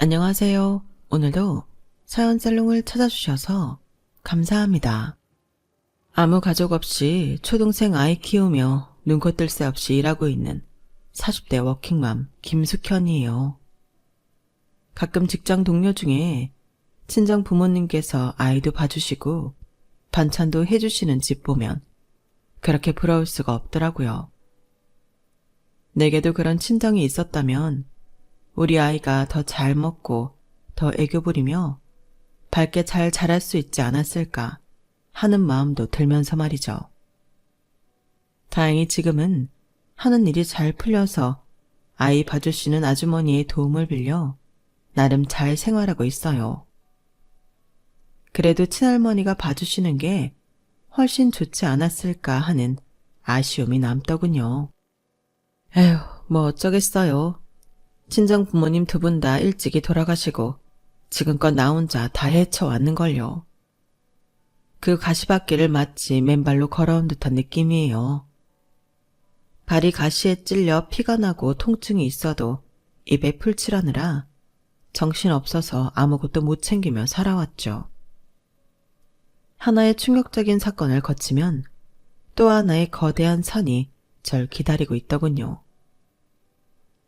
안녕하세요. 오늘도 사연살롱을 찾아주셔서 감사합니다. 아무 가족 없이 초동생 아이 키우며 눈코 뜰 새 없이 일하고 있는 40대 워킹맘 김숙현이에요. 가끔 직장 동료 중에 친정 부모님께서 아이도 봐주시고 반찬도 해주시는 집 보면 그렇게 부러울 수가 없더라고요. 내게도 그런 친정이 있었다면 우리 아이가 더 잘 먹고 더 애교 부리며 밝게 잘 자랄 수 있지 않았을까 하는 마음도 들면서 말이죠. 다행히 지금은 하는 일이 잘 풀려서 아이 봐주시는 아주머니의 도움을 빌려 나름 잘 생활하고 있어요. 그래도 친할머니가 봐주시는 게 훨씬 좋지 않았을까 하는 아쉬움이 남더군요. 에휴, 뭐 어쩌겠어요. 친정 부모님 두 분 다 일찍이 돌아가시고 지금껏 나 혼자 다 헤쳐왔는걸요. 그 가시밭길을 마치 맨발로 걸어온 듯한 느낌이에요. 발이 가시에 찔려 피가 나고 통증이 있어도 입에 풀칠하느라 정신없어서 아무것도 못 챙기며 살아왔죠. 하나의 충격적인 사건을 거치면 또 하나의 거대한 산이 절 기다리고 있더군요.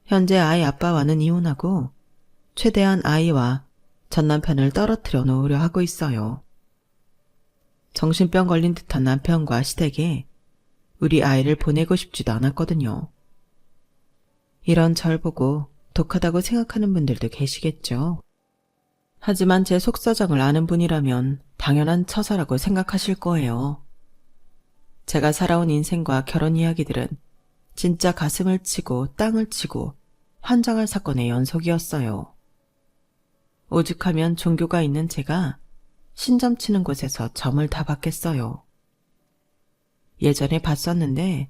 현재 아이 아빠와는 이혼하고 최대한 아이와 전 남편을 떨어뜨려 놓으려 하고 있어요. 정신병 걸린 듯한 남편과 시댁에 우리 아이를 보내고 싶지도 않았거든요. 이런 절 보고 독하다고 생각하는 분들도 계시겠죠. 하지만 제 속사정을 아는 분이라면 당연한 처사라고 생각하실 거예요. 제가 살아온 인생과 결혼 이야기들은 진짜 가슴을 치고 땅을 치고 환장할 사건의 연속이었어요. 오죽하면 종교가 있는 제가 신점 치는 곳에서 점을 다 받겠어요. 예전에 봤었는데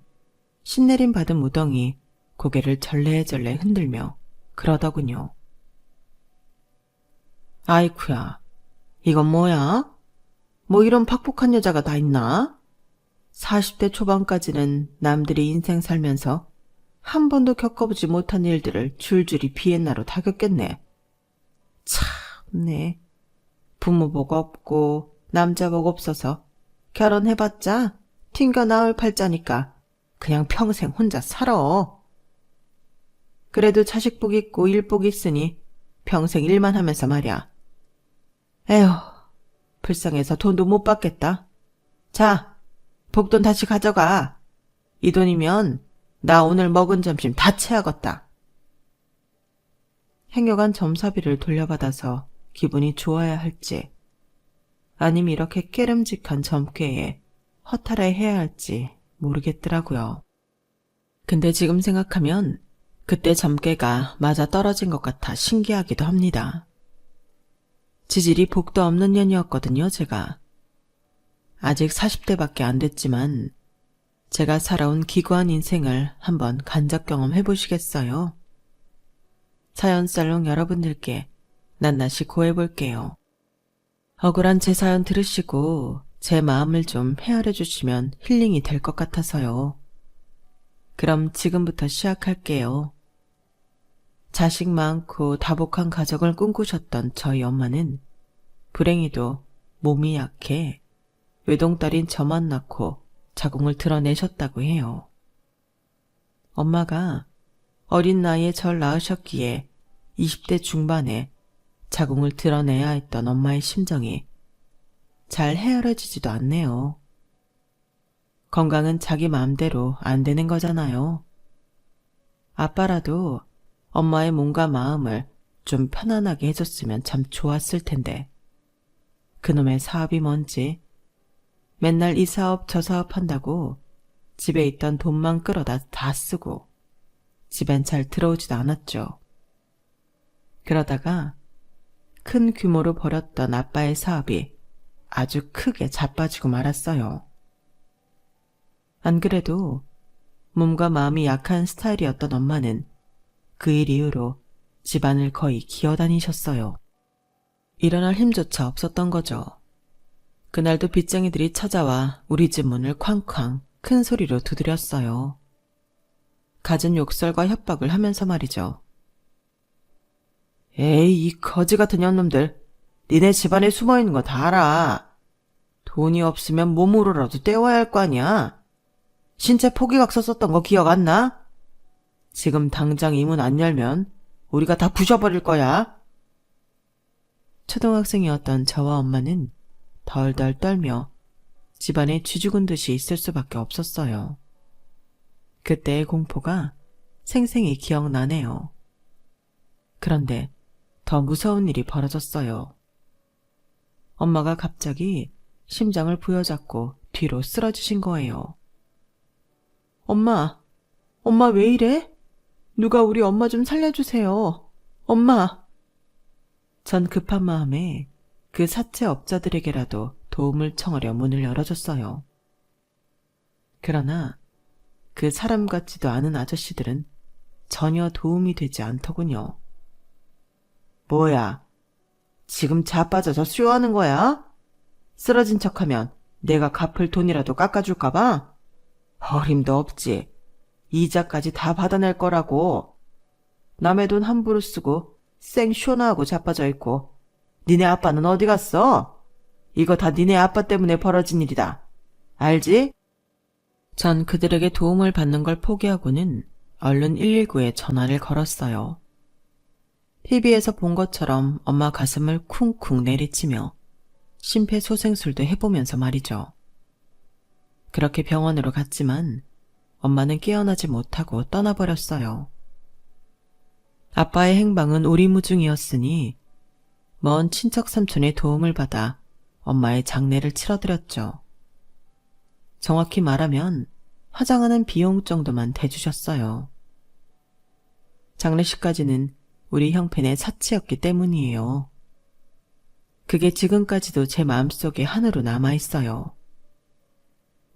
신내림 받은 무덩이 고개를 절레절레 흔들며 그러더군요. 아이쿠야, 이건 뭐야? 뭐 이런 팍폭한 여자가 다 있나? 40대 초반까지는 남들이 인생 살면서 한 번도 겪어보지 못한 일들을 줄줄이 비엔나로 다 겪겠네. 참네. 부모 복 없고 남자 복 없어서 결혼해봤자 튕겨 나올 팔자니까 그냥 평생 혼자 살아. 그래도 자식 복 있고 일 복 있으니 평생 일만 하면서 말이야. 에휴, 불쌍해서 돈도 못 받겠다. 자, 복돈 다시 가져가. 이 돈이면 나 오늘 먹은 점심 다 채하겠다. 행여간 점사비를 돌려받아서 기분이 좋아야 할지 아니면 이렇게 깨름직한 점괘에 허탈해해야 할지 모르겠더라고요. 근데 지금 생각하면 그때 점괘가 맞아 떨어진 것 같아 신기하기도 합니다. 지질이 복도 없는 년이었거든요, 제가. 아직 40대밖에 안 됐지만 제가 살아온 기구한 인생을 한번 간접 경험해보시겠어요? 사연살롱 여러분들께 낱낱이 고해볼게요. 억울한 제 사연 들으시고 제 마음을 좀 헤아려 주시면 힐링이 될 것 같아서요. 그럼 지금부터 시작할게요. 자식 많고 다복한 가정을 꿈꾸셨던 저희 엄마는 불행히도 몸이 약해 외동딸인 저만 낳고 자궁을 드러내셨다고 해요. 엄마가 어린 나이에 절 낳으셨기에 20대 중반에 자궁을 드러내야 했던 엄마의 심정이 잘 헤아려지지도 않네요. 건강은 자기 마음대로 안 되는 거잖아요. 아빠라도 엄마의 몸과 마음을 좀 편안하게 해줬으면 참 좋았을 텐데 그놈의 사업이 뭔지 맨날 이 사업 저 사업 한다고 집에 있던 돈만 끌어다 다 쓰고 집엔 잘 들어오지도 않았죠. 그러다가 큰 규모로 벌였던 아빠의 사업이 아주 크게 자빠지고 말았어요. 안 그래도 몸과 마음이 약한 스타일이었던 엄마는 그 일 이후로 집안을 거의 기어다니셨어요. 일어날 힘조차 없었던 거죠. 그날도 빚쟁이들이 찾아와 우리 집 문을 쾅쾅 큰 소리로 두드렸어요. 갖은 욕설과 협박을 하면서 말이죠. 에이, 이 거지 같은 년놈들. 니네 집안에 숨어있는 거 다 알아. 돈이 없으면 몸으로라도 때워야 할 거 아니야. 신체 포기각서 썼던 거 기억 안 나? 지금 당장 이 문 안 열면 우리가 다 부셔버릴 거야. 초등학생이었던 저와 엄마는 덜덜 떨며 집안에 쥐죽은 듯이 있을 수밖에 없었어요. 그때의 공포가 생생히 기억나네요. 그런데 더 무서운 일이 벌어졌어요. 엄마가 갑자기 심장을 부여잡고 뒤로 쓰러지신 거예요. 엄마 왜 이래? 누가 우리 엄마 좀 살려주세요. 엄마! 전 급한 마음에 그 사채업자들에게라도 도움을 청하려 문을 열어줬어요. 그러나 그 사람 같지도 않은 아저씨들은 전혀 도움이 되지 않더군요. 뭐야? 지금 자빠져서 수요하는 거야? 쓰러진 척하면 내가 갚을 돈이라도 깎아줄까봐? 어림도 없지. 이자까지 다 받아낼 거라고. 남의 돈 함부로 쓰고 쌩 쇼나하고 자빠져 있고. 니네 아빠는 어디 갔어? 이거 다 니네 아빠 때문에 벌어진 일이다. 알지? 전 그들에게 도움을 받는 걸 포기하고는 얼른 119에 전화를 걸었어요. TV에서 본 것처럼 엄마 가슴을 쿵쿵 내리치며 심폐소생술도 해보면서 말이죠. 그렇게 병원으로 갔지만 엄마는 깨어나지 못하고 떠나버렸어요. 아빠의 행방은 오리무중이었으니 먼 친척 삼촌의 도움을 받아 엄마의 장례를 치러드렸죠. 정확히 말하면 화장하는 비용 정도만 대주셨어요. 장례식까지는 우리 형편의 사치였기 때문이에요. 그게 지금까지도 제 마음속에 한으로 남아있어요.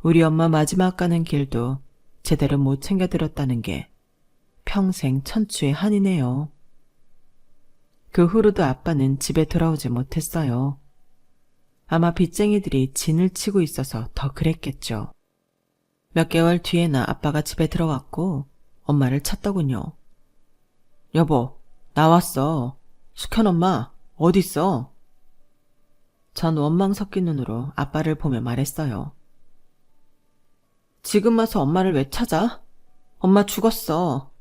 우리 엄마 마지막 가는 길도 제대로 못 챙겨드렸다는 게 평생 천추의 한이네요. 그 후로도 아빠는 집에 돌아오지 못했어요. 아마 빚쟁이들이 진을 치고 있어서 더 그랬겠죠. 몇 개월 뒤에나 아빠가 집에 들어왔고 엄마를 찾더군요. 여보, 나왔어. 숙현 엄마, 어딨어? 전 원망 섞인 눈으로 아빠를 보며 말했어요. 지금 와서 엄마를 왜 찾아? 엄마 죽었어.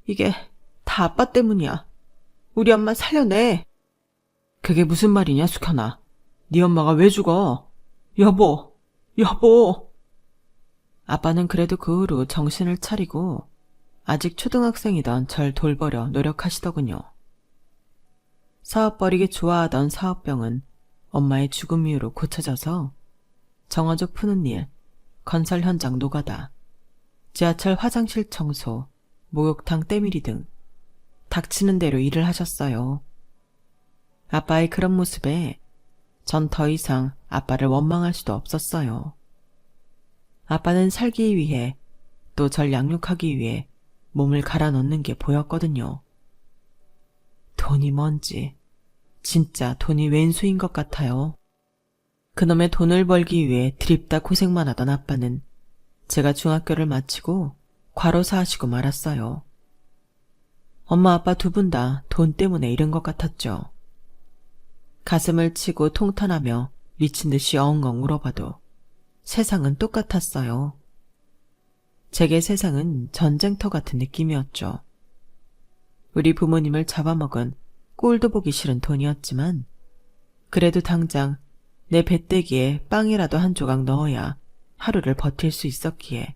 이게 다 아빠 때문이야. 우리 엄마 살려내. 그게 무슨 말이냐, 숙현아. 네 엄마가 왜 죽어? 여보. 아빠는 그래도 그 후로 정신을 차리고 아직 초등학생이던 절 돌보려 노력하시더군요. 사업 벌이기 좋아하던 사업병은 엄마의 죽음 이후로 고쳐져서 정화조 푸는 일, 건설 현장 노가다, 지하철 화장실 청소, 목욕탕 때밀이 등 닥치는 대로 일을 하셨어요. 아빠의 그런 모습에 전 더 이상 아빠를 원망할 수도 없었어요. 아빠는 살기 위해 또 절 양육하기 위해 몸을 갈아 넣는 게 보였거든요. 돈이 뭔지 진짜 돈이 왼수인 것 같아요. 그놈의 돈을 벌기 위해 드립다 고생만 하던 아빠는 제가 중학교를 마치고 과로사 하시고 말았어요. 엄마 아빠 두 분 다 돈 때문에 이런 것 같았죠. 가슴을 치고 통탄하며 미친 듯이 엉엉 울어봐도 세상은 똑같았어요. 제게 세상은 전쟁터 같은 느낌이었죠. 우리 부모님을 잡아먹은 꼴도 보기 싫은 돈이었지만 그래도 당장 내 배때기에 빵이라도 한 조각 넣어야 하루를 버틸 수 있었기에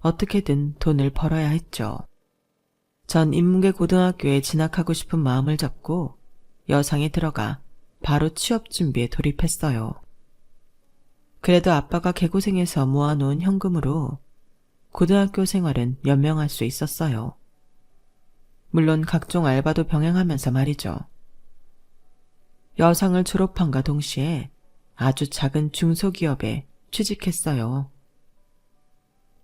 어떻게든 돈을 벌어야 했죠. 전 인문계 고등학교에 진학하고 싶은 마음을 잡고 여상에 들어가 바로 취업 준비에 돌입했어요. 그래도 아빠가 개고생해서 모아놓은 현금으로 고등학교 생활은 연명할 수 있었어요. 물론 각종 알바도 병행하면서 말이죠. 여상을 졸업함과 동시에 아주 작은 중소기업에 취직했어요.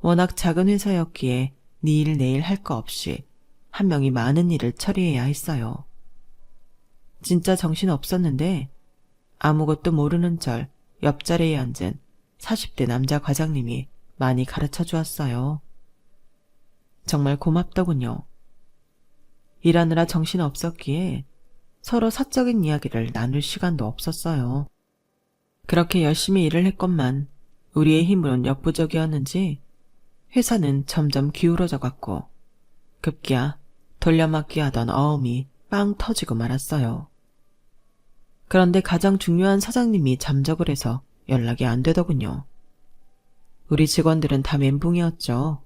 워낙 작은 회사였기에 니 일 내일 할 거 없이 한 명이 많은 일을 처리해야 했어요. 진짜 정신 없었는데 아무것도 모르는 절 옆자리에 앉은 40대 남자 과장님이 많이 가르쳐 주었어요. 정말 고맙더군요. 일하느라 정신 없었기에 서로 사적인 이야기를 나눌 시간도 없었어요. 그렇게 열심히 일을 했건만 우리의 힘으론 역부족이었는지 회사는 점점 기울어져 갔고 급기야 돌려막기 하던 어음이 빵 터지고 말았어요. 그런데 가장 중요한 사장님이 잠적을 해서 연락이 안 되더군요. 우리 직원들은 다 멘붕이었죠.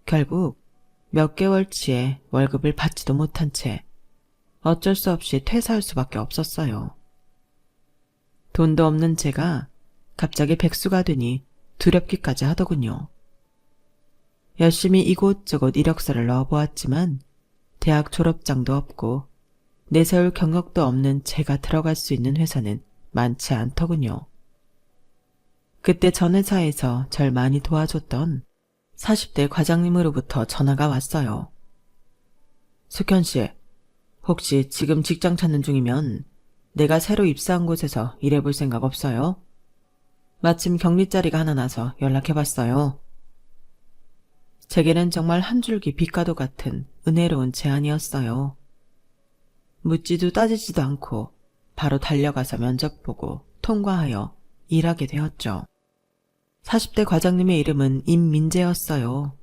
결국 몇 개월치의 월급을 받지도 못한 채 어쩔 수 없이 퇴사할 수밖에 없었어요. 돈도 없는 제가 갑자기 백수가 되니 두렵기까지 하더군요. 열심히 이곳저곳 이력서를 넣어보았지만 대학 졸업장도 없고 내세울 경력도 없는 제가 들어갈 수 있는 회사는 많지 않더군요. 그때 전 회사에서 절 많이 도와줬던 40대 과장님으로부터 전화가 왔어요. 숙현 씨, 혹시 지금 직장 찾는 중이면 내가 새로 입사한 곳에서 일해볼 생각 없어요? 마침 격리 자리가 하나 나서 연락해봤어요. 제게는 정말 한 줄기 빛과도 같은 은혜로운 제안이었어요. 묻지도 따지지도 않고 바로 달려가서 면접 보고 통과하여 일하게 되었죠. 40대 과장님의 이름은 임민재였어요.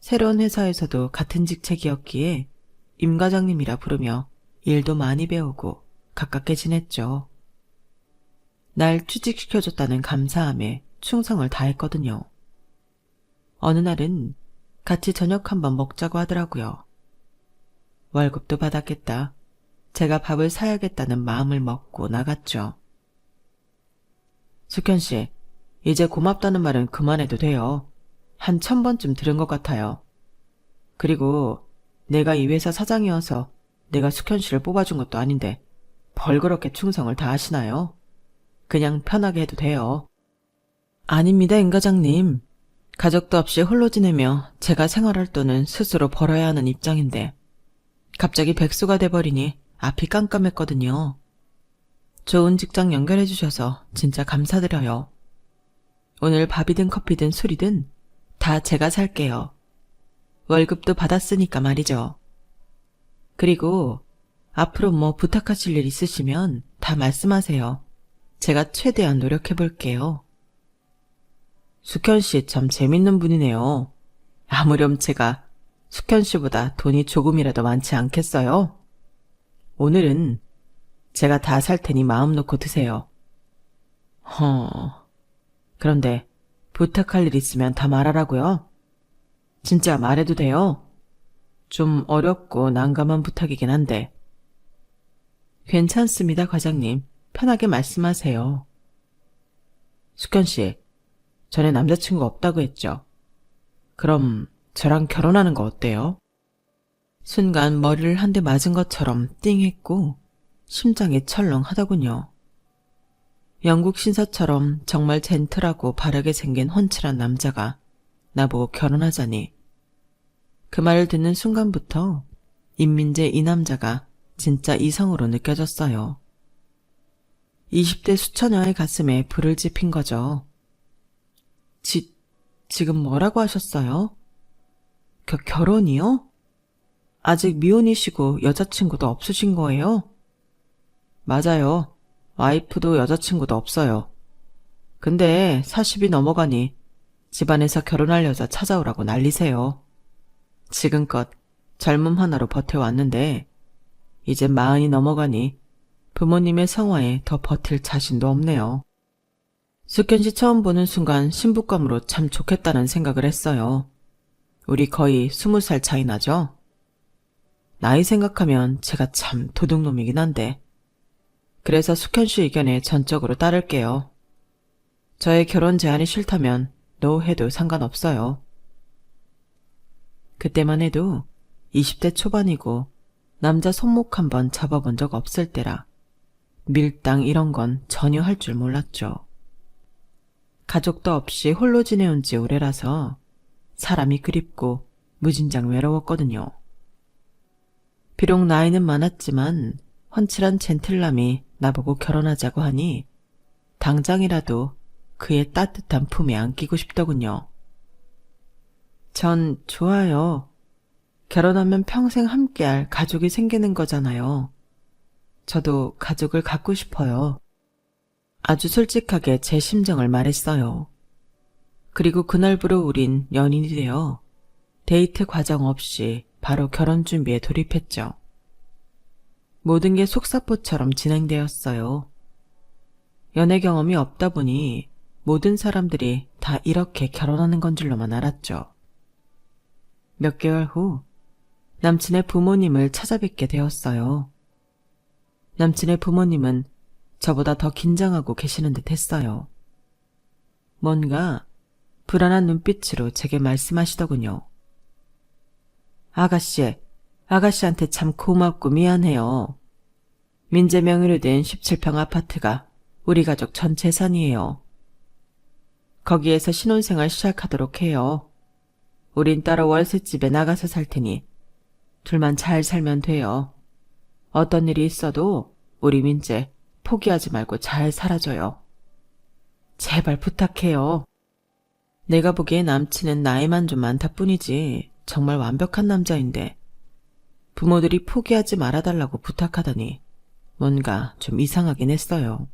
새로운 회사에서도 같은 직책이었기에 임 과장님이라 부르며 일도 많이 배우고 가깝게 지냈죠. 날 취직시켜줬다는 감사함에 충성을 다했거든요. 어느 날은 같이 저녁 한번 먹자고 하더라고요. 월급도 받았겠다. 제가 밥을 사야겠다는 마음을 먹고 나갔죠. 숙현 씨, 이제 고맙다는 말은 그만해도 돼요. 한 1000번쯤 들은 것 같아요. 그리고 내가 이 회사 사장이어서 내가 숙현 씨를 뽑아준 것도 아닌데 벌 그렇게 충성을 다하시나요? 그냥 편하게 해도 돼요. 아닙니다, 임 과장님. 가족도 없이 홀로 지내며 제가 생활할 돈은 스스로 벌어야 하는 입장인데 갑자기 백수가 돼버리니 앞이 깜깜했거든요. 좋은 직장 연결해 주셔서 진짜 감사드려요. 오늘 밥이든 커피든 술이든 다 제가 살게요. 월급도 받았으니까 말이죠. 그리고 앞으로 뭐 부탁하실 일 있으시면 다 말씀하세요. 제가 최대한 노력해 볼게요. 숙현 씨 참 재밌는 분이네요. 아무렴 제가 숙현 씨보다 돈이 조금이라도 많지 않겠어요? 오늘은 제가 다 살 테니 마음 놓고 드세요. 그런데 부탁할 일 있으면 다 말하라고요? 진짜 말해도 돼요? 좀 어렵고 난감한 부탁이긴 한데. 괜찮습니다, 과장님. 편하게 말씀하세요. 숙현 씨, 전에 남자친구 없다고 했죠? 그럼 저랑 결혼하는 거 어때요? 순간 머리를 한 대 맞은 것처럼 띵했고 심장이 철렁하더군요. 영국 신사처럼 정말 젠틀하고 바르게 생긴 훤칠한 남자가 나보고 결혼하자니 그 말을 듣는 순간부터 임민재 이 남자가 진짜 이성으로 느껴졌어요. 20대 수처녀의 가슴에 불을 지핀 거죠. 지금 뭐라고 하셨어요? 결혼이요? 아직 미혼이시고 여자친구도 없으신 거예요? 맞아요. 와이프도 여자친구도 없어요. 근데 40이 넘어가니 집안에서 결혼할 여자 찾아오라고 난리세요. 지금껏 젊음 하나로 버텨왔는데 이제 40이 넘어가니 부모님의 성화에 더 버틸 자신도 없네요. 숙현 씨 처음 보는 순간 신부감으로 참 좋겠다는 생각을 했어요. 우리 거의 20살 차이 나죠? 나이 생각하면 제가 참 도둑놈이긴 한데 그래서 숙현 씨 의견에 전적으로 따를게요. 저의 결혼 제안이 싫다면 노 해도 상관없어요. 그때만 해도 20대 초반이고 남자 손목 한번 잡아본 적 없을 때라 밀당 이런 건 전혀 할 줄 몰랐죠. 가족도 없이 홀로 지내온 지 오래라서 사람이 그립고 무진장 외로웠거든요. 비록 나이는 많았지만 훤칠한 젠틀남이 나보고 결혼하자고 하니 당장이라도 그의 따뜻한 품에 안기고 싶더군요. 전 좋아요. 결혼하면 평생 함께할 가족이 생기는 거잖아요. 저도 가족을 갖고 싶어요. 아주 솔직하게 제 심정을 말했어요. 그리고 그날부로 우린 연인이 되어 데이트 과정 없이 바로 결혼 준비에 돌입했죠. 모든 게 속사포처럼 진행되었어요. 연애 경험이 없다 보니 모든 사람들이 다 이렇게 결혼하는 건 줄로만 알았죠. 몇 개월 후 남친의 부모님을 찾아뵙게 되었어요. 남친의 부모님은 저보다 더 긴장하고 계시는 듯 했어요. 뭔가 불안한 눈빛으로 제게 말씀하시더군요. 아가씨한테 참 고맙고 미안해요. 민재 명의로 된 17평 아파트가 우리 가족 전 재산이에요. 거기에서 신혼생활 시작하도록 해요. 우린 따로 월세집에 나가서 살 테니 둘만 잘 살면 돼요. 어떤 일이 있어도 우리 민재 포기하지 말고 잘 살아줘요. 제발 부탁해요. 내가 보기에 남친은 나이만 좀 많다 뿐이지 정말 완벽한 남자인데 부모들이 포기하지 말아달라고 부탁하다니 뭔가 좀 이상하긴 했어요.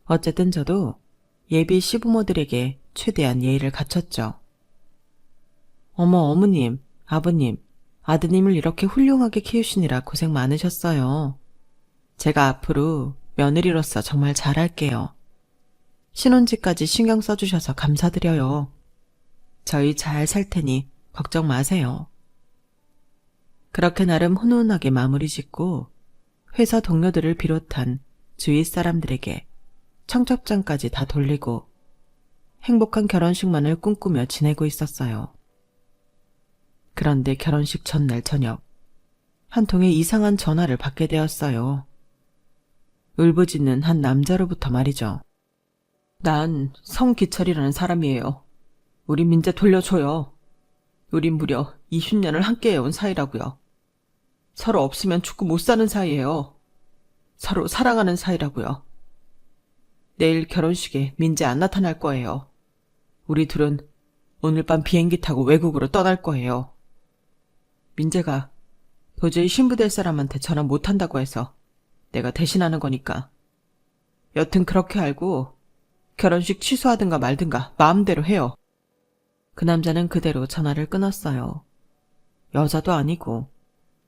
어쨌든 저도 예비 시부모들에게 최대한 예의를 갖췄죠. 어머님, 아버님, 아드님을 이렇게 훌륭하게 키우시느라 고생 많으셨어요. 제가 앞으로 며느리로서 정말 잘할게요. 신혼집까지 신경 써주셔서 감사드려요. 저희 잘 살 테니 걱정 마세요. 그렇게 나름 훈훈하게 마무리 짓고 회사 동료들을 비롯한 주위 사람들에게 청첩장까지 다 돌리고 행복한 결혼식만을 꿈꾸며 지내고 있었어요. 그런데 결혼식 전날 저녁 한 통의 이상한 전화를 받게 되었어요. 울부짖는 한 남자로부터 말이죠. 난 성기철이라는 사람이에요. 우리 민재 돌려줘요. 우린 무려 20년을 함께 해온 사이라고요. 서로 없으면 죽고 못 사는 사이예요. 서로 사랑하는 사이라고요. 내일 결혼식에 민재 안 나타날 거예요. 우리 둘은 오늘 밤 비행기 타고 외국으로 떠날 거예요. 민재가 도저히 신부 될 사람한테 전화 못 한다고 해서 내가 대신하는 거니까. 여튼 그렇게 알고 결혼식 취소하든가 말든가 마음대로 해요. 그 남자는 그대로 전화를 끊었어요. 여자도 아니고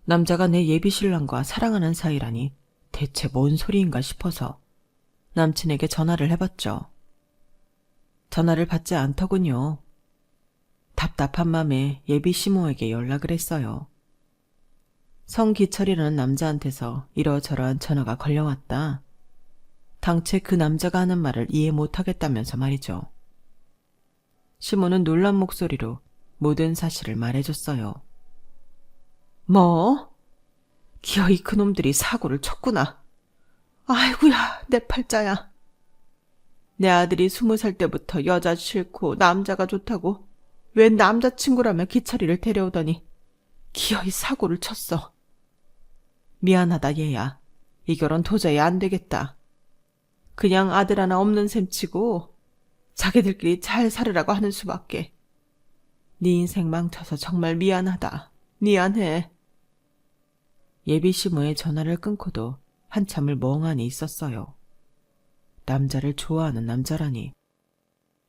남자가 내 예비 신랑과 사랑하는 사이라니 대체 뭔 소리인가 싶어서 남친에게 전화를 해봤죠. 전화를 받지 않더군요. 답답한 맘에 예비 시모에게 연락을 했어요. 성기철이라는 남자한테서 이러저러한 전화가 걸려왔다. 당최 그 남자가 하는 말을 이해 못하겠다면서 말이죠. 시모는 놀란 목소리로 모든 사실을 말해줬어요. 뭐? 기어이 그놈들이 사고를 쳤구나. 아이고야, 내 팔자야. 내 아들이 20살 때부터 여자 싫고 남자가 좋다고 웬 남자친구라며 기철이를 데려오더니 기어이 사고를 쳤어. 미안하다 얘야. 이 결혼 도저히 안 되겠다. 그냥 아들 하나 없는 셈 치고 자기들끼리 잘 살으라고 하는 수밖에. 네 인생 망쳐서 정말 미안하다. 미안해. 예비 시모의 전화를 끊고도 한참을 멍하니 있었어요. 남자를 좋아하는 남자라니.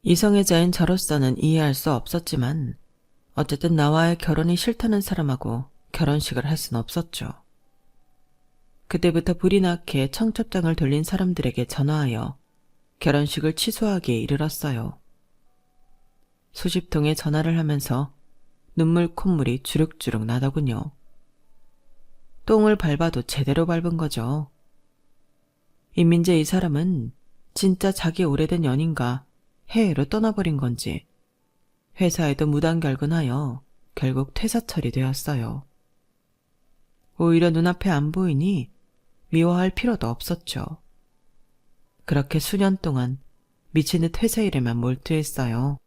이성애자인 저로서는 이해할 수 없었지만 어쨌든 나와의 결혼이 싫다는 사람하고 결혼식을 할 순 없었죠. 그때부터 불이 나게 청첩장을 돌린 사람들에게 전화하여 결혼식을 취소하기에 이르렀어요. 수십 통의 전화를 하면서 눈물 콧물이 주룩주룩 나더군요. 똥을 밟아도 제대로 밟은 거죠. 이민재 이 사람은 진짜 자기 오래된 연인과 해외로 떠나버린 건지 회사에도 무단결근하여 결국 퇴사 처리되었어요. 오히려 눈앞에 안 보이니 미워할 필요도 없었죠. 그렇게 수년 동안 미친 듯 회사 일에만 몰두했어요.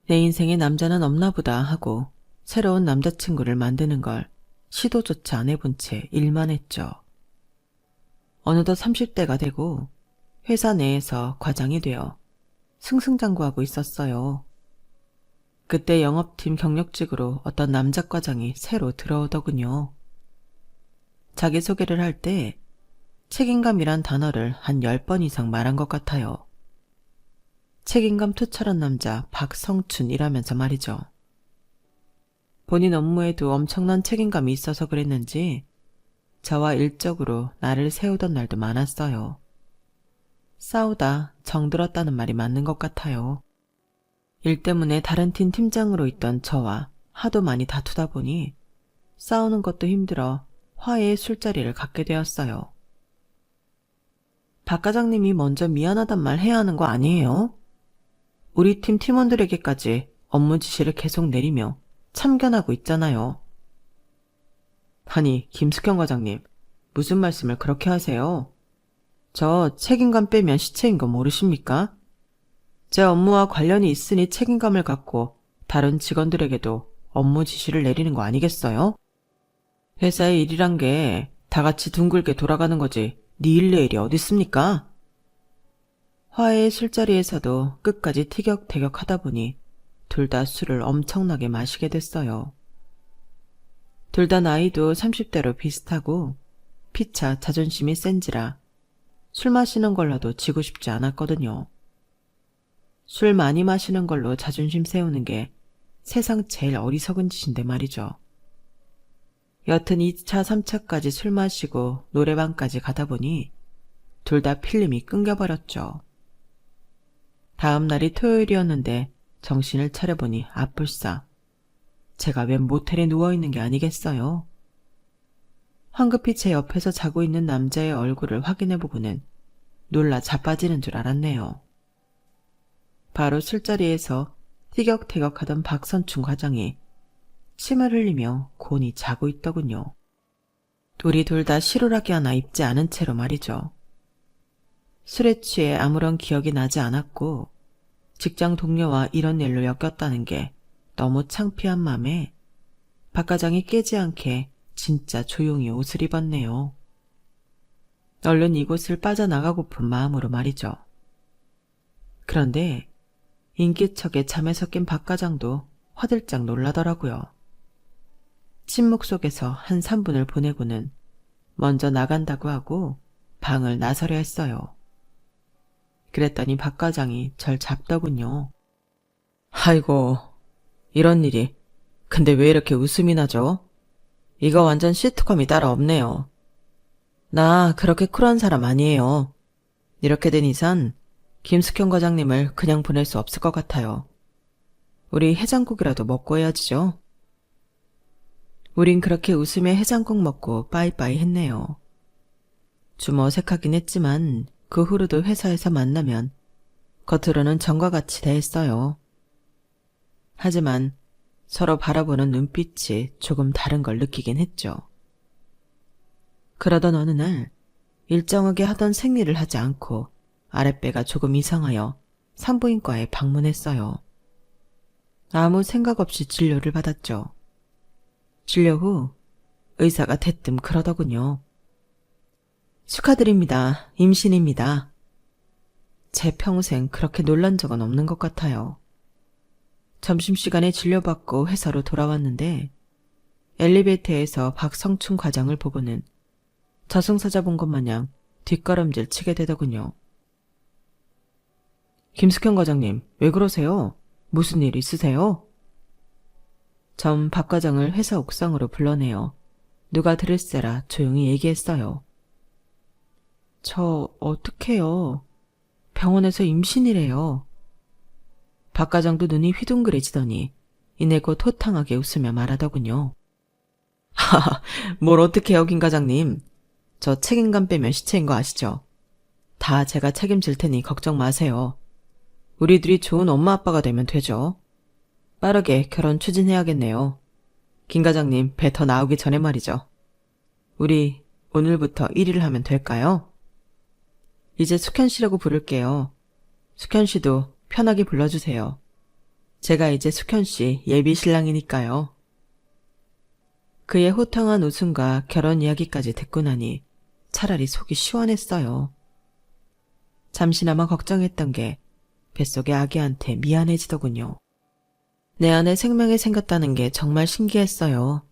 내 인생에 남자는 없나 보다 하고 새로운 남자친구를 만드는 걸 시도조차 안 해본 채 일만 했죠. 어느덧 30대가 되고 회사 내에서 과장이 되어 승승장구하고 있었어요. 그때 영업팀 경력직으로 어떤 남자 과장이 새로 들어오더군요. 자기소개를 할 때 책임감이란 단어를 한 10번 이상 말한 것 같아요. 책임감 투철한 남자 박성춘이라면서 말이죠. 본인 업무에도 엄청난 책임감이 있어서 그랬는지 저와 일적으로 나를 세우던 날도 많았어요. 싸우다 정들었다는 말이 맞는 것 같아요. 일 때문에 다른 팀 팀장으로 있던 저와 하도 많이 다투다 보니 싸우는 것도 힘들어 화해의 술자리를 갖게 되었어요. 박 과장님이 먼저 미안하단 말 해야 하는 거 아니에요? 우리 팀 팀원들에게까지 업무 지시를 계속 내리며 참견하고 있잖아요. 아니, 김숙현 과장님, 무슨 말씀을 그렇게 하세요? 저 책임감 빼면 시체인 거 모르십니까? 제 업무와 관련이 있으니 책임감을 갖고 다른 직원들에게도 업무 지시를 내리는 거 아니겠어요? 회사의 일이란 게 다 같이 둥글게 돌아가는 거지 네 일 내 일이 어디 있습니까? 화해의 술자리에서도 끝까지 티격태격 하다 보니 둘 다 술을 엄청나게 마시게 됐어요. 둘 다 나이도 30대로 비슷하고 피차 자존심이 센지라 술 마시는 걸로도 지고 싶지 않았거든요. 술 많이 마시는 걸로 자존심 세우는 게 세상 제일 어리석은 짓인데 말이죠. 여튼 2차, 3차까지 술 마시고 노래방까지 가다 보니 둘 다 필름이 끊겨버렸죠. 다음 날이 토요일이었는데 정신을 차려보니 아뿔싸. 제가 웬 모텔에 누워있는 게 아니겠어요? 황급히 제 옆에서 자고 있는 남자의 얼굴을 확인해보고는 놀라 자빠지는 줄 알았네요. 바로 술자리에서 티격태격하던 박선춘 과장이 침을 흘리며 곤히 자고 있더군요. 우리 둘 다 실오라기 하나 입지 않은 채로 말이죠. 술에 취해 아무런 기억이 나지 않았고 직장 동료와 이런 일로 엮였다는 게 너무 창피한 맘에 박 과장이 깨지 않게 진짜 조용히 옷을 입었네요. 얼른 이곳을 빠져나가고픈 마음으로 말이죠. 그런데 인기척에 잠에 섞인 박 과장도 화들짝 놀라더라고요. 침묵 속에서 한 3분을 보내고는 먼저 나간다고 하고 방을 나서려 했어요. 그랬더니 박 과장이 절 잡더군요. 아이고, 이런 일이. 근데 왜 이렇게 웃음이 나죠? 이거 완전 시트콤이 따로 없네요. 나 그렇게 쿨한 사람 아니에요. 이렇게 된 이상 김숙현 과장님을 그냥 보낼 수 없을 것 같아요. 우리 해장국이라도 먹고 해야지죠. 우린 그렇게 웃으며 해장국 먹고 빠이빠이 했네요. 좀 어색하긴 했지만 그 후로도 회사에서 만나면 겉으로는 전과 같이 대했어요. 하지만 서로 바라보는 눈빛이 조금 다른 걸 느끼긴 했죠. 그러던 어느 날 일정하게 하던 생리를 하지 않고 아랫배가 조금 이상하여 산부인과에 방문했어요. 아무 생각 없이 진료를 받았죠. 진료 후 의사가 대뜸 그러더군요. 축하드립니다. 임신입니다. 제 평생 그렇게 놀란 적은 없는 것 같아요. 점심시간에 진료받고 회사로 돌아왔는데 엘리베이터에서 박성춘 과장을 보고는 저승사자 본 것 마냥 뒷걸음질 치게 되더군요. 김숙현 과장님, 왜 그러세요? 무슨 일 있으세요? 전 박 과장을 회사 옥상으로 불러내어 누가 들을세라 조용히 얘기했어요. 저 어떡해요. 병원에서 임신이래요. 박 과장도 눈이 휘둥그레지더니 이내 곧 호탕하게 웃으며 말하더군요. 하하, 뭘 어떡해요, 김 과장님. 저 책임감 빼면 시체인 거 아시죠? 다 제가 책임질 테니 걱정 마세요. 우리 둘이 좋은 엄마 아빠가 되면 되죠. 빠르게 결혼 추진해야겠네요. 김 과장님 배 더 나오기 전에 말이죠. 우리 오늘부터 1위를 하면 될까요? 이제 숙현 씨라고 부를게요. 숙현 씨도 편하게 불러주세요. 제가 이제 숙현 씨 예비 신랑이니까요. 그의 호탕한 웃음과 결혼 이야기까지 듣고 나니 차라리 속이 시원했어요. 잠시나마 걱정했던 게 뱃속의 아기한테 미안해지더군요. 내 안에 생명이 생겼다는 게 정말 신기했어요.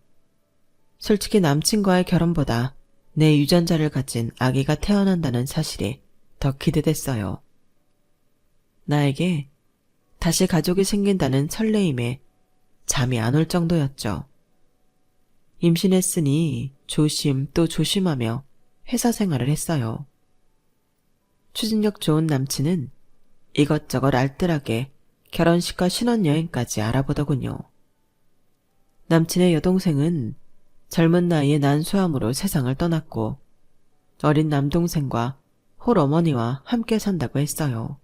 솔직히 남친과의 결혼보다 내 유전자를 가진 아기가 태어난다는 사실이 더 기대됐어요. 나에게 다시 가족이 생긴다는 설레임에 잠이 안 올 정도였죠. 임신했으니 조심 또 조심하며 회사 생활을 했어요. 추진력 좋은 남친은 이것저것 알뜰하게 결혼식과 신혼여행까지 알아보더군요. 남친의 여동생은 젊은 나이에 난소암으로 세상을 떠났고 어린 남동생과 홀어머니와 함께 산다고 했어요.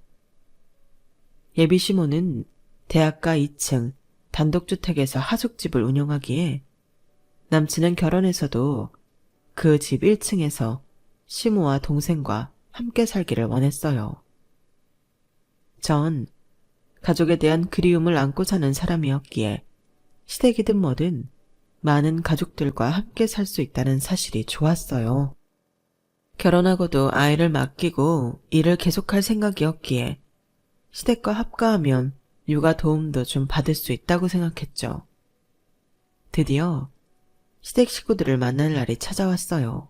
예비 시모는 대학가 2층 단독주택에서 하숙집을 운영하기에 남친은 결혼해서도 그 집 1층에서 시모와 동생과 함께 살기를 원했어요. 전 가족에 대한 그리움을 안고 사는 사람이었기에 시댁이든 뭐든 많은 가족들과 함께 살 수 있다는 사실이 좋았어요. 결혼하고도 아이를 맡기고 일을 계속할 생각이었기에 시댁과 합가하면 육아 도움도 좀 받을 수 있다고 생각했죠. 드디어 시댁 식구들을 만날 날이 찾아왔어요.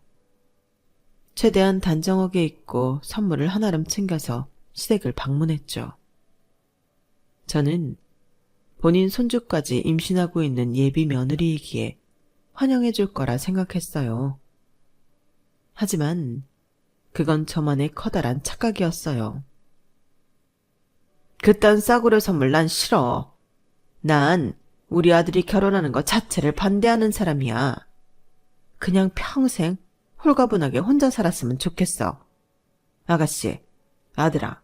최대한 단정하게 입고 선물을 한아름 챙겨서 시댁을 방문했죠. 저는 본인 손주까지 임신하고 있는 예비 며느리이기에 환영해 줄 거라 생각했어요. 하지만 그건 저만의 커다란 착각이었어요. 그딴 싸구려 선물 난 싫어. 난 우리 아들이 결혼하는 것 자체를 반대하는 사람이야. 그냥 평생 홀가분하게 혼자 살았으면 좋겠어. 아가씨, 아들아,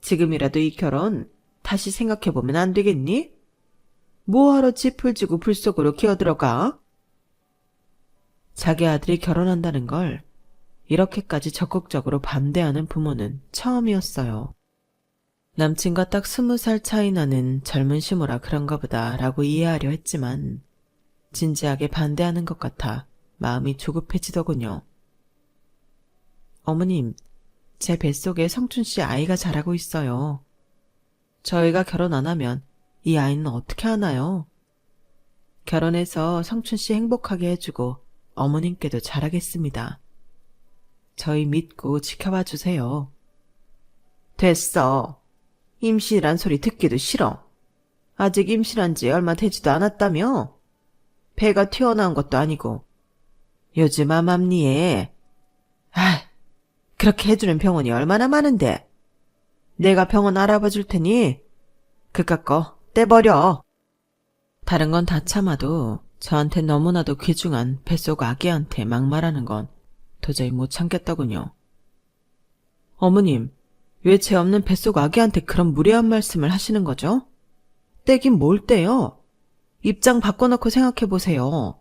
지금이라도 이 결혼 다시 생각해보면 안 되겠니? 뭐하러 짚을 지고 불 속으로 기어들어가? 자기 아들이 결혼한다는 걸 이렇게까지 적극적으로 반대하는 부모는 처음이었어요. 남친과 딱 20살 차이 나는 젊은 시모라 그런가 보다 라고 이해하려 했지만 진지하게 반대하는 것 같아 마음이 조급해지더군요. 어머님, 제 뱃속에 성춘씨 아이가 자라고 있어요. 저희가 결혼 안 하면 이 아이는 어떻게 하나요? 결혼해서 성춘씨 행복하게 해주고 어머님께도 잘하겠습니다. 저희 믿고 지켜봐 주세요. 됐어. 임신이란 소리 듣기도 싫어. 아직 임신한 지 얼마 되지도 않았다며? 배가 튀어나온 것도 아니고. 요즘 암암리에 그렇게 해주는 병원이 얼마나 많은데. 내가 병원 알아봐 줄 테니 그깟 거 떼버려. 다른 건 다 참아도 저한테 너무나도 귀중한 뱃속 아기한테 막말하는 건 도저히 못 참겠더군요. 어머님, 왜 제 없는 뱃속 아기한테 그런 무례한 말씀을 하시는 거죠? 떼긴 뭘 떼요? 입장 바꿔놓고 생각해보세요.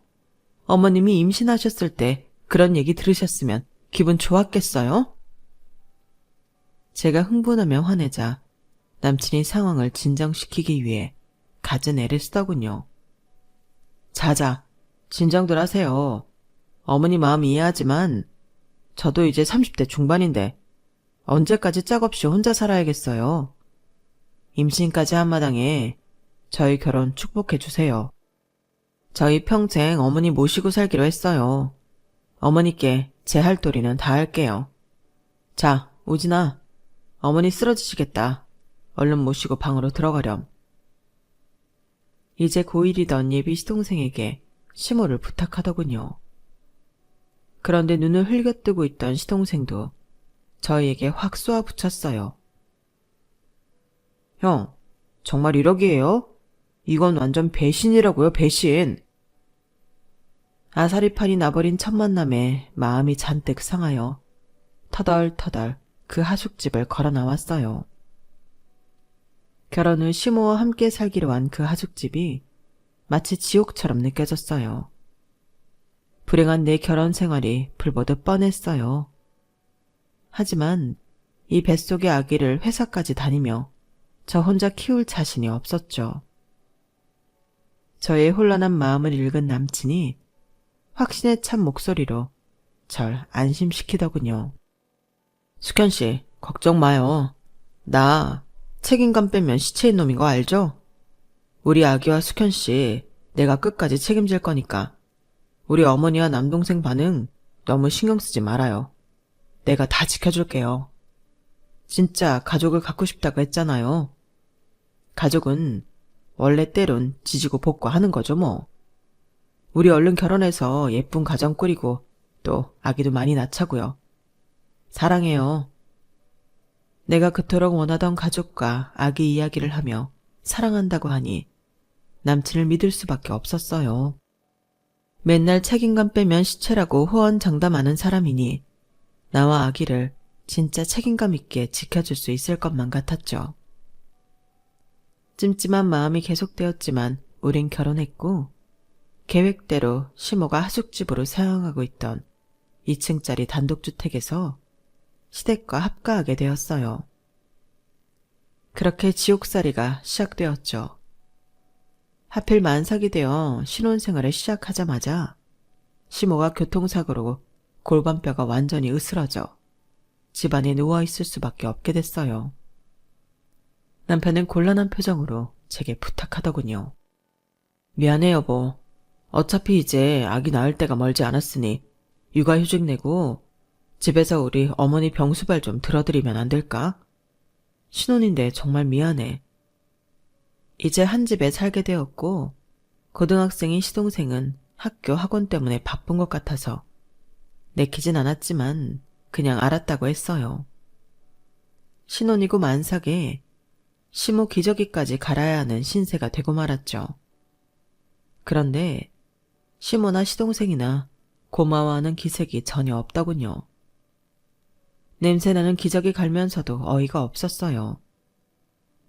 어머님이 임신하셨을 때 그런 얘기 들으셨으면 기분 좋았겠어요? 제가 흥분하며 화내자 남친이 상황을 진정시키기 위해 갖은 애를 쓰더군요. 자자, 진정들 하세요. 어머니 마음 이해하지만 저도 이제 30대 중반인데 언제까지 짝없이 혼자 살아야겠어요. 임신까지 한 마당에 저희 결혼 축복해 주세요. 저희 평생 어머니 모시고 살기로 했어요. 어머니께 제 할 도리는 다 할게요. 자, 우진아, 어머니 쓰러지시겠다. 얼른 모시고 방으로 들어가렴. 이제 고1이던 예비 시동생에게 시모를 부탁하더군요. 그런데 눈을 흘겨뜨고 있던 시동생도 저희에게 확 쏘아붙였어요. 형, 정말 1억이에요? 이건 완전 배신이라고요, 배신. 아사리판이 나버린 첫 만남에 마음이 잔뜩 상하여 터덜터덜 그 하숙집을 걸어 나왔어요. 결혼 후 시모와 함께 살기로 한 그 하숙집이 마치 지옥처럼 느껴졌어요. 불행한 내 결혼 생활이 불보듯 뻔했어요. 하지만 이 뱃속의 아기를 회사까지 다니며 저 혼자 키울 자신이 없었죠. 저의 혼란한 마음을 읽은 남친이 확신에 찬 목소리로 절 안심시키더군요. 숙현씨, 걱정 마요. 나 책임감 빼면 시체인 놈인 거 알죠? 우리 아기와 숙현 씨 내가 끝까지 책임질 거니까 우리 어머니와 남동생 반응 너무 신경 쓰지 말아요. 내가 다 지켜줄게요. 진짜 가족을 갖고 싶다고 했잖아요. 가족은 원래 때론 지지고 볶고 하는 거죠 뭐. 우리 얼른 결혼해서 예쁜 가정 꾸리고 또 아기도 많이 낳자고요. 사랑해요. 내가 그토록 원하던 가족과 아기 이야기를 하며 사랑한다고 하니 남친을 믿을 수밖에 없었어요. 맨날 책임감 빼면 시체라고 호언장담하는 사람이니 나와 아기를 진짜 책임감 있게 지켜줄 수 있을 것만 같았죠. 찜찜한 마음이 계속되었지만 우린 결혼했고 계획대로 시모가 하숙집으로 사용하고 있던 2층짜리 단독주택에서 시댁과 합가하게 되었어요. 그렇게 지옥살이가 시작되었죠. 하필 만삭이 되어 신혼생활을 시작하자마자 시모가 교통사고로 골반뼈가 완전히 으스러져 집안에 누워있을 수밖에 없게 됐어요. 남편은 곤란한 표정으로 제게 부탁하더군요. 미안해 여보. 어차피 이제 아기 낳을 때가 멀지 않았으니 육아휴직 내고 집에서 우리 어머니 병수발 좀 들어드리면 안 될까? 신혼인데 정말 미안해. 이제 한 집에 살게 되었고 고등학생인 시동생은 학교 학원 때문에 바쁜 것 같아서 내키진 않았지만 그냥 알았다고 했어요. 신혼이고 만삭에 시모 기저귀까지 갈아야 하는 신세가 되고 말았죠. 그런데 시모나 시동생이나 고마워하는 기색이 전혀 없더군요. 냄새나는 기저귀 갈면서도 어이가 없었어요.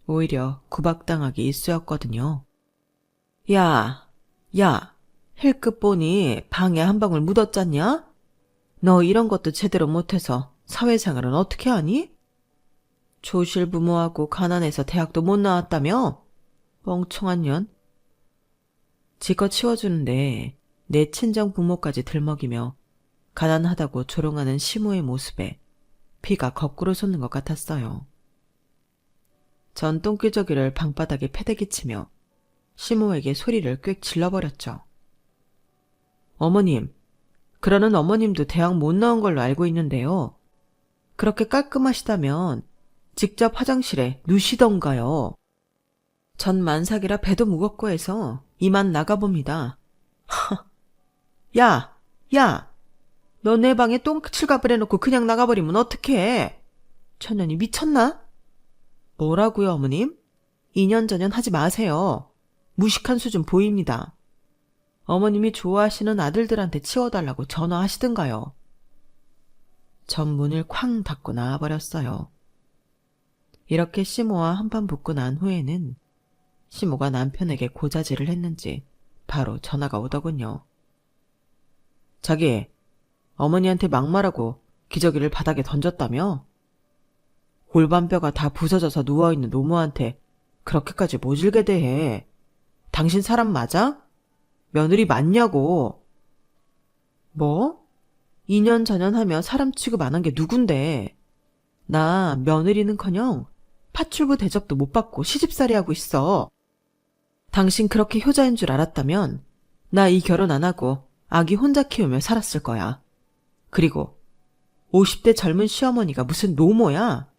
오히려 구박당하기 일쑤였거든요. 야, 힐끗 보니 방에 한 방울 묻었잖냐? 너 이런 것도 제대로 못해서 사회생활은 어떻게 하니? 조실부모하고 가난해서 대학도 못 나왔다며? 멍청한 년. 지껏 치워주는데 내 친정 부모까지 들먹이며 가난하다고 조롱하는 시모의 모습에 피가 거꾸로 솟는 것 같았어요. 전 똥기저귀를 방바닥에 패대기치며 시모에게 소리를 꽥 질러버렸죠. 어머님, 그러는 어머님도 대학 못 나온 걸로 알고 있는데요. 그렇게 깔끔하시다면 직접 화장실에 누시던가요. 전 만삭이라 배도 무겁고 해서 이만 나가봅니다. 야! 너 내 방에 똥칠갑을 해놓고 그냥 나가버리면 어떡해? 천년이 미쳤나? 뭐라고요, 어머님? 이년저년 하지 마세요. 무식한 수준 보입니다. 어머님이 좋아하시는 아들들한테 치워달라고 전화하시든가요. 전 문을 쾅 닫고 나와버렸어요. 이렇게 시모와 한판 붙고 난 후에는 시모가 남편에게 고자질을 했는지 바로 전화가 오더군요. 자기, 어머니한테 막말하고 기저귀를 바닥에 던졌다며? 골반뼈가 다 부서져서 누워있는 노모한테 그렇게까지 모질게 대해. 당신 사람 맞아? 며느리 맞냐고. 뭐? 2년 전연하며 사람 취급 안 한 게 누군데. 나 며느리는커녕 파출부 대접도 못 받고 시집살이 하고 있어. 당신 그렇게 효자인 줄 알았다면 나 이 결혼 안 하고 아기 혼자 키우며 살았을 거야. 그리고 50대 젊은 시어머니가 무슨 노모야?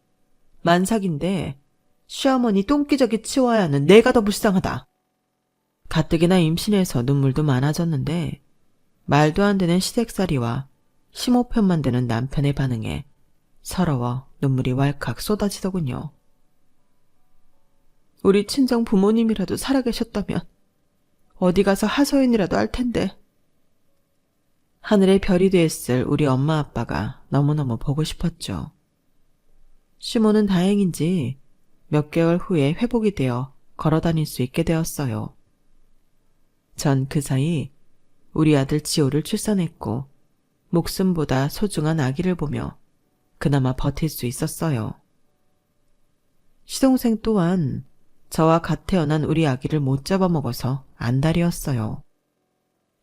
만삭인데 시어머니 똥기저귀 치워야 하는 내가 더 불쌍하다. 가뜩이나 임신해서 눈물도 많아졌는데 말도 안 되는 시댁살이와 시모 편만 드는 남편의 반응에 서러워 눈물이 왈칵 쏟아지더군요. 우리 친정 부모님이라도 살아계셨다면 어디 가서 하소연이라도 할 텐데. 하늘의 별이 됐을 우리 엄마 아빠가 너무너무 보고 싶었죠. 시모는 다행인지 몇 개월 후에 회복이 되어 걸어다닐 수 있게 되었어요. 전 그 사이 우리 아들 지호를 출산했고 목숨보다 소중한 아기를 보며 그나마 버틸 수 있었어요. 시동생 또한 저와 갓 태어난 우리 아기를 못 잡아먹어서 안달이었어요.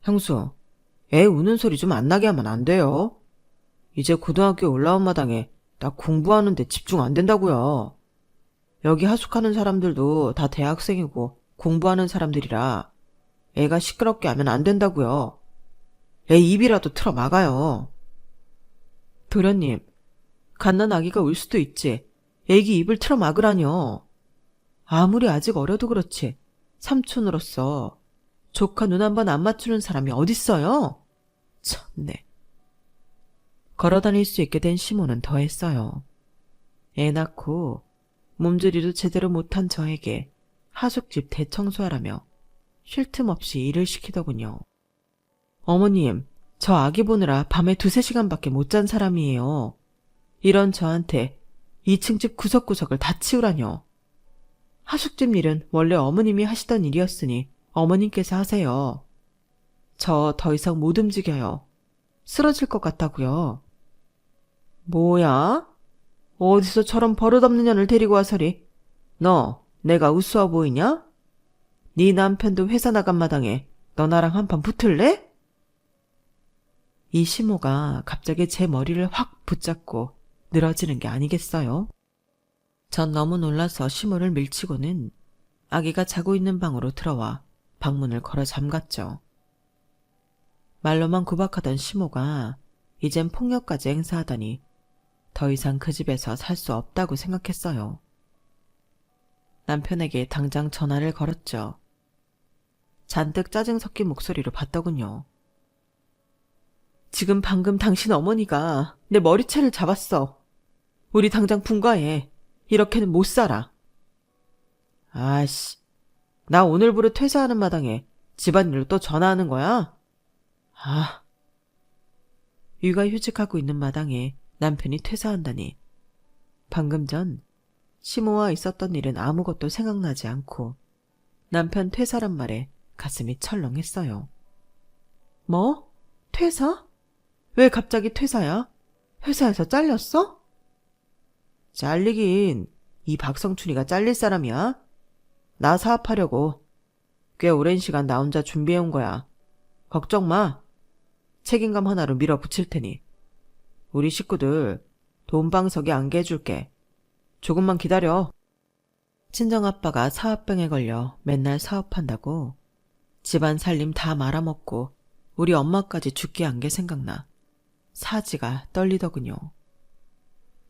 형수, 애 우는 소리 좀 안 나게 하면 안 돼요? 이제 고등학교 올라온 마당에 나 공부하는데 집중 안 된다고요. 여기 하숙하는 사람들도 다 대학생이고 공부하는 사람들이라 애가 시끄럽게 하면 안 된다고요. 애 입이라도 틀어 막아요. 도련님, 갓난 아기가 울 수도 있지. 애기 입을 틀어 막으라뇨. 아무리 아직 어려도 그렇지 삼촌으로서 조카 눈 한 번 안 맞추는 사람이 어딨어요? 참네. 걸어다닐 수 있게 된 시모는 더했어요. 애 낳고 몸조리도 제대로 못한 저에게 하숙집 대청소하라며 쉴 틈 없이 일을 시키더군요. 어머님, 저 아기 보느라 밤에 2~3시간밖에 못 잔 사람이에요. 이런 저한테 2층 집 구석구석을 다 치우라뇨. 하숙집 일은 원래 어머님이 하시던 일이었으니 어머님께서 하세요. 저 더 이상 못 움직여요. 쓰러질 것 같다고요. 뭐야? 어디서 저런 버릇없는 년을 데리고 와서리? 너 내가 우스워 보이냐? 네 남편도 회사 나간 마당에 너 나랑 한판 붙을래? 이 시모가 갑자기 제 머리를 확 붙잡고 늘어지는 게 아니겠어요? 전 너무 놀라서 시모를 밀치고는 아기가 자고 있는 방으로 들어와 방문을 걸어 잠갔죠. 말로만 구박하던 시모가 이젠 폭력까지 행사하다니 더 이상 그 집에서 살 수 없다고 생각했어요. 남편에게 당장 전화를 걸었죠. 잔뜩 짜증 섞인 목소리로 받더군요. 지금 방금 당신 어머니가 내 머리채를 잡았어. 우리 당장 분가해. 이렇게는 못 살아. 아이씨, 나 오늘부로 퇴사하는 마당에 집안일로 또 전화하는 거야? 아, 육아휴직하고 있는 마당에 남편이 퇴사한다니. 방금 전 시모와 있었던 일은 아무것도 생각나지 않고 남편 퇴사란 말에 가슴이 철렁했어요. 뭐? 퇴사? 왜 갑자기 퇴사야? 회사에서 잘렸어? 잘리긴 이 박성춘이가 잘릴 사람이야? 나 사업하려고 꽤 오랜 시간 나 혼자 준비해온 거야. 걱정 마. 책임감 하나로 밀어붙일 테니. 우리 식구들 돈방석에 안겨줄게. 조금만 기다려. 친정아빠가 사업병에 걸려 맨날 사업한다고 집안 살림 다 말아먹고 우리 엄마까지 죽게 한 게 생각나 사지가 떨리더군요.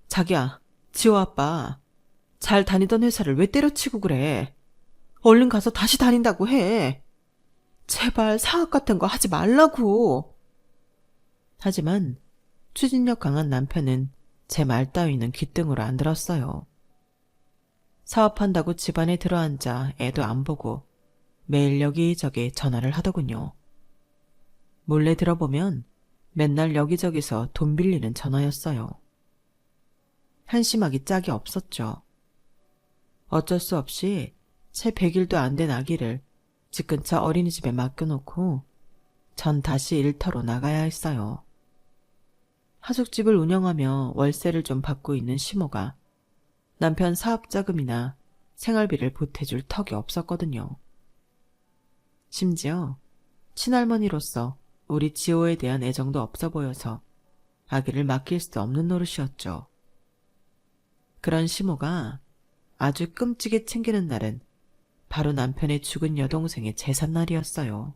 자기야, 지호 아빠 잘 다니던 회사를 왜 때려치고 그래? 얼른 가서 다시 다닌다고 해. 제발 사업 같은 거 하지 말라고. 하지만 추진력 강한 남편은 제 말 따위는 귓등으로 안 들었어요. 사업한다고 집안에 들어앉아 애도 안 보고 매일 여기저기 전화를 하더군요. 몰래 들어보면 맨날 여기저기서 돈 빌리는 전화였어요. 한심하기 짝이 없었죠. 어쩔 수 없이 채 100일도 안 된 아기를 집 근처 어린이집에 맡겨놓고 전 다시 일터로 나가야 했어요. 하숙집을 운영하며 월세를 좀 받고 있는 시모가 남편 사업자금이나 생활비를 보태줄 턱이 없었거든요. 심지어 친할머니로서 우리 지호에 대한 애정도 없어 보여서 아기를 맡길 수 없는 노릇이었죠. 그런 시모가 아주 끔찍이 챙기는 날은 바로 남편의 죽은 여동생의 제삿날이었어요.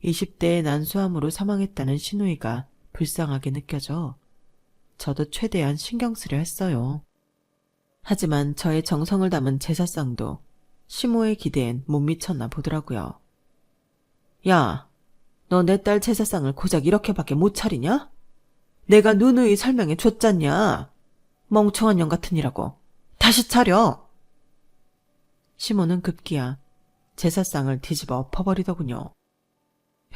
20대에 난소암으로 사망했다는 시누이가 불쌍하게 느껴져 저도 최대한 신경 쓰려 했어요. 하지만 저의 정성을 담은 제사상도 시모의 기대엔 못 미쳤나 보더라고요. 야, 너 내 딸 제사상을 고작 이렇게밖에 못 차리냐? 내가 누누이 설명해 줬잖냐? 멍청한 년 같으니라고. 다시 차려! 시모는 급기야 제사상을 뒤집어 엎어버리더군요.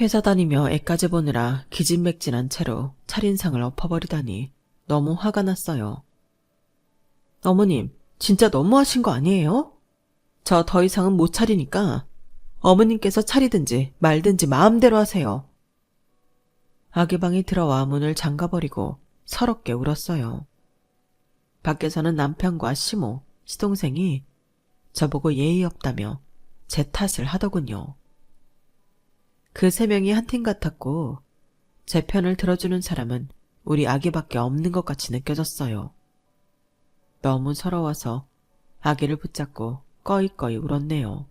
회사 다니며 애까지 보느라 기진맥진한 채로 차린 상을 엎어버리다니 너무 화가 났어요. 어머님, 진짜 너무하신 거 아니에요? 저 더 이상은 못 차리니까 어머님께서 차리든지 말든지 마음대로 하세요. 아기 방에 들어와 문을 잠가버리고 서럽게 울었어요. 밖에서는 남편과 시모, 시동생이 저보고 예의 없다며 제 탓을 하더군요. 그 3명이 한 팀 같았고 제 편을 들어주는 사람은 우리 아기밖에 없는 것 같이 느껴졌어요. 너무 서러워서 아기를 붙잡고 꺼이꺼이 울었네요.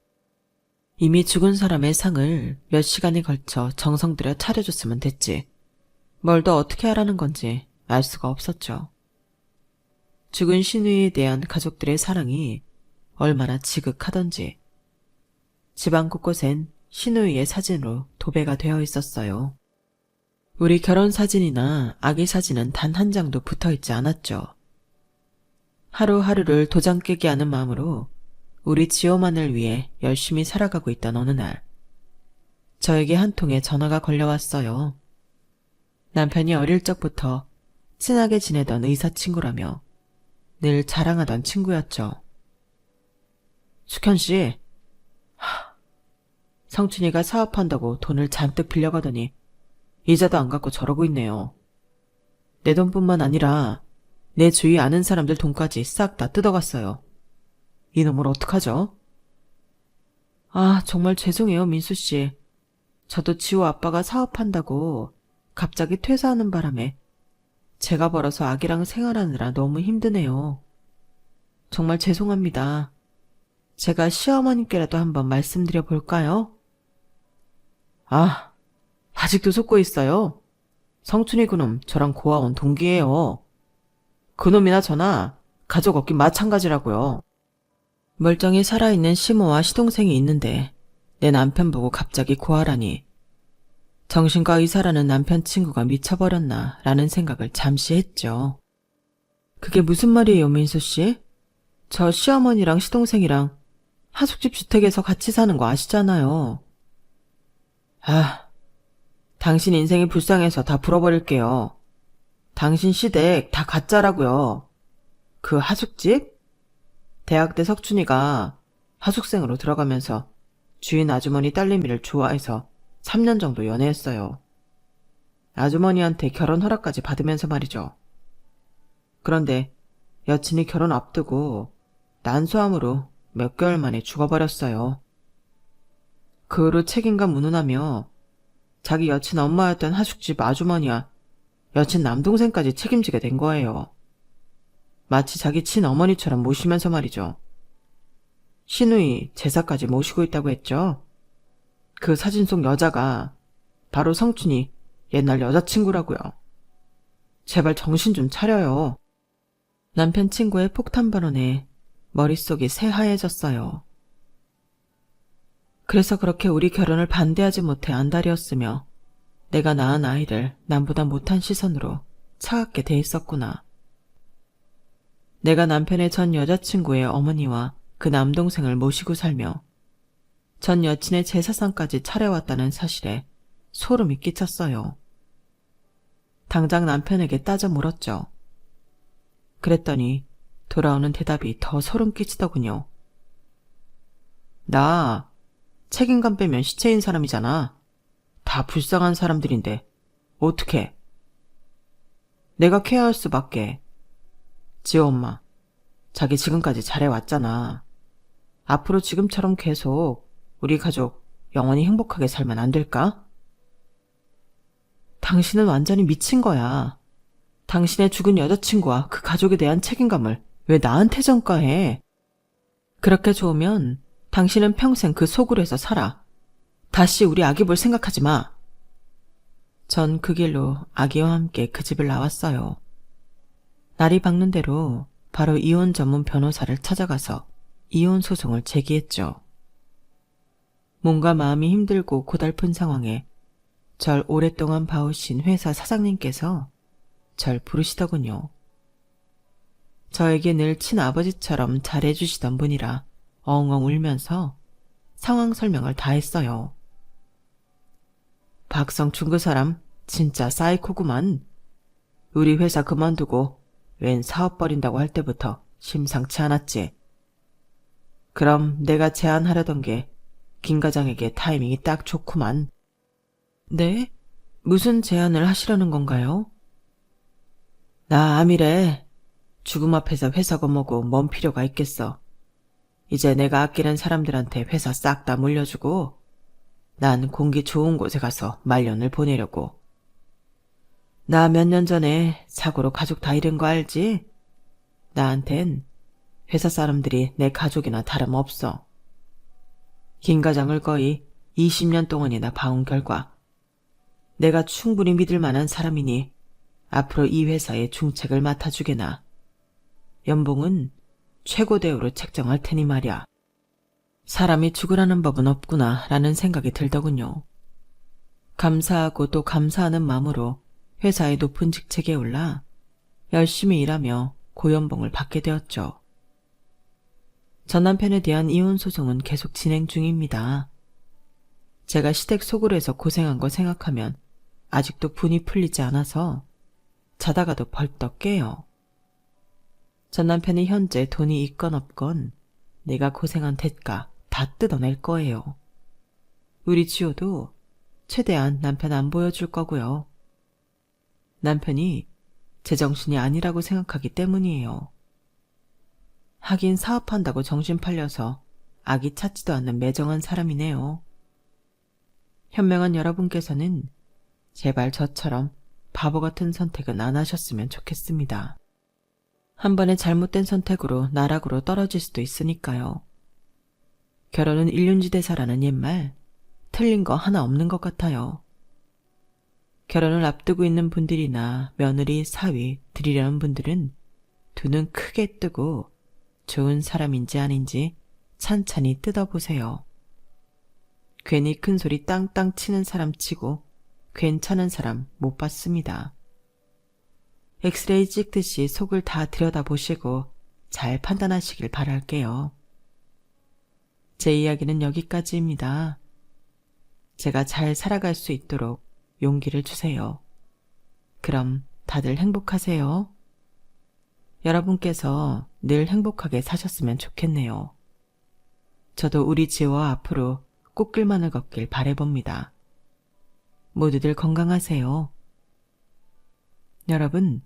이미 죽은 사람의 상을 몇 시간에 걸쳐 정성 들여 차려줬으면 됐지. 뭘 더 어떻게 하라는 건지 알 수가 없었죠. 죽은 신우이에 대한 가족들의 사랑이 얼마나 지극하던지. 집안 곳곳엔 신우이의 사진으로 도배가 되어 있었어요. 우리 결혼 사진이나 아기 사진은 단 한 장도 붙어있지 않았죠. 하루하루를 도장 깨게 하는 마음으로 우리 지호만을 위해 열심히 살아가고 있던 어느 날, 저에게 한 통의 전화가 걸려왔어요. 남편이 어릴 적부터 친하게 지내던 의사 친구라며 늘 자랑하던 친구였죠. 숙현씨, 성춘이가 사업한다고 돈을 잔뜩 빌려가더니 이자도 안 갚고 저러고 있네요. 내 돈뿐만 아니라 내 주위 아는 사람들 돈까지 싹 다 뜯어갔어요. 이놈을 어떡하죠? 정말 죄송해요, 민수씨. 저도 지호 아빠가 사업한다고 갑자기 퇴사하는 바람에 제가 벌어서 아기랑 생활하느라 너무 힘드네요. 정말 죄송합니다. 제가 시어머님께라도 한번 말씀드려 볼까요? 아직도 속고 있어요. 성춘이 그놈 저랑 고아원 동기예요. 그놈이나 저나 가족 없긴 마찬가지라고요. 멀쩡히 살아있는 시모와 시동생이 있는데 내 남편 보고 갑자기 고아라니. 정신과 의사라는 남편 친구가 미쳐버렸나 라는 생각을 잠시 했죠. 그게 무슨 말이에요, 민수씨? 저 시어머니랑 시동생이랑 하숙집 주택에서 같이 사는 거 아시잖아요. 당신 인생이 불쌍해서 다 풀어버릴게요. 당신 시댁 다 가짜라고요. 그 하숙집? 대학 때 석춘이가 하숙생으로 들어가면서 주인 아주머니 딸내미를 좋아해서 3년 정도 연애했어요. 아주머니한테 결혼 허락까지 받으면서 말이죠. 그런데 여친이 결혼 앞두고 난소암으로 몇 개월 만에 죽어버렸어요. 그 후로 책임감 운운하며 자기 여친 엄마였던 하숙집 아주머니와 여친 남동생까지 책임지게 된 거예요. 마치 자기 친어머니처럼 모시면서 말이죠. 신우이 제사까지 모시고 있다고 했죠. 그 사진 속 여자가 바로 성춘이 옛날 여자친구라고요. 제발 정신 좀 차려요. 남편 친구의 폭탄 발언에 머릿속이 새하얘졌어요. 그래서 그렇게 우리 결혼을 반대하지 못해 안달이었으며 내가 낳은 아이를 남보다 못한 시선으로 차갑게 대했었구나. 내가 남편의 전 여자친구의 어머니와 그 남동생을 모시고 살며 전 여친의 제사상까지 차려왔다는 사실에 소름이 끼쳤어요. 당장 남편에게 따져 물었죠. 그랬더니 돌아오는 대답이 더 소름 끼치더군요. 나 책임감 빼면 시체인 사람이잖아. 다 불쌍한 사람들인데 어떡해. 내가 케어할 수밖에. 지호 엄마, 자기 지금까지 잘해왔잖아. 앞으로 지금처럼 계속 우리 가족 영원히 행복하게 살면 안 될까? 당신은 완전히 미친 거야. 당신의 죽은 여자친구와 그 가족에 대한 책임감을 왜 나한테 전가해? 그렇게 좋으면 당신은 평생 그 속으로 살아. 다시 우리 아기 볼 생각하지 마. 전 그 길로 아기와 함께 그 집을 나왔어요. 날이 밝는 대로 바로 이혼 전문 변호사를 찾아가서 이혼 소송을 제기했죠. 몸과 마음이 힘들고 고달픈 상황에 절 오랫동안 봐오신 회사 사장님께서 절 부르시더군요. 저에게 늘 친아버지처럼 잘해주시던 분이라 엉엉 울면서 상황 설명을 다 했어요. 박성춘 그 사람 진짜 사이코구만. 우리 회사 그만두고 웬 사업 벌인다고 할 때부터 심상치 않았지. 그럼 내가 제안하려던 게 김 과장에게 타이밍이 딱 좋구만. 네? 무슨 제안을 하시려는 건가요? 나 암이래. 죽음 앞에서 회사 거머고 뭔 필요가 있겠어. 이제 내가 아끼는 사람들한테 회사 싹 다 물려주고 난 공기 좋은 곳에 가서 말년을 보내려고. 나 몇 년 전에 사고로 가족 다 잃은 거 알지? 나한텐 회사 사람들이 내 가족이나 다름없어. 김 과장을 거의 20년 동안이나 봐온 결과 내가 충분히 믿을 만한 사람이니 앞으로 이 회사의 중책을 맡아주게나. 연봉은 최고 대우로 책정할 테니 말이야. 사람이 죽으라는 법은 없구나 라는 생각이 들더군요. 감사하고 또 감사하는 마음으로 회사의 높은 직책에 올라 열심히 일하며 고연봉을 받게 되었죠. 전 남편에 대한 이혼 소송은 계속 진행 중입니다. 제가 시댁 소굴에서 고생한 거 생각하면 아직도 분이 풀리지 않아서 자다가도 벌떡 깨요. 전 남편이 현재 돈이 있건 없건 내가 고생한 대가 다 뜯어낼 거예요. 우리 지호도 최대한 남편 안 보여줄 거고요. 남편이 제정신이 아니라고 생각하기 때문이에요. 하긴 사업한다고 정신 팔려서 아기 찾지도 않는 매정한 사람이네요. 현명한 여러분께서는 제발 저처럼 바보 같은 선택은 안 하셨으면 좋겠습니다. 한 번의 잘못된 선택으로 나락으로 떨어질 수도 있으니까요. 결혼은 일륜지대사라는 옛말, 틀린 거 하나 없는 것 같아요. 결혼을 앞두고 있는 분들이나 며느리, 사위 드리려는 분들은 두 눈 크게 뜨고 좋은 사람인지 아닌지 찬찬히 뜯어보세요. 괜히 큰 소리 땅땅 치는 사람 치고 괜찮은 사람 못 봤습니다. 엑스레이 찍듯이 속을 다 들여다보시고 잘 판단하시길 바랄게요. 제 이야기는 여기까지입니다. 제가 잘 살아갈 수 있도록 용기를 주세요. 그럼 다들 행복하세요. 여러분께서 늘 행복하게 사셨으면 좋겠네요. 저도 우리 지호와 앞으로 꽃길만을 걷길 바라봅니다. 모두들 건강하세요. 여러분,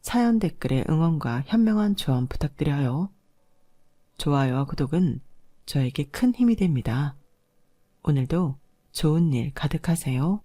사연 댓글에 응원과 현명한 조언 부탁드려요. 좋아요와 구독은 저에게 큰 힘이 됩니다. 오늘도 좋은 일 가득하세요.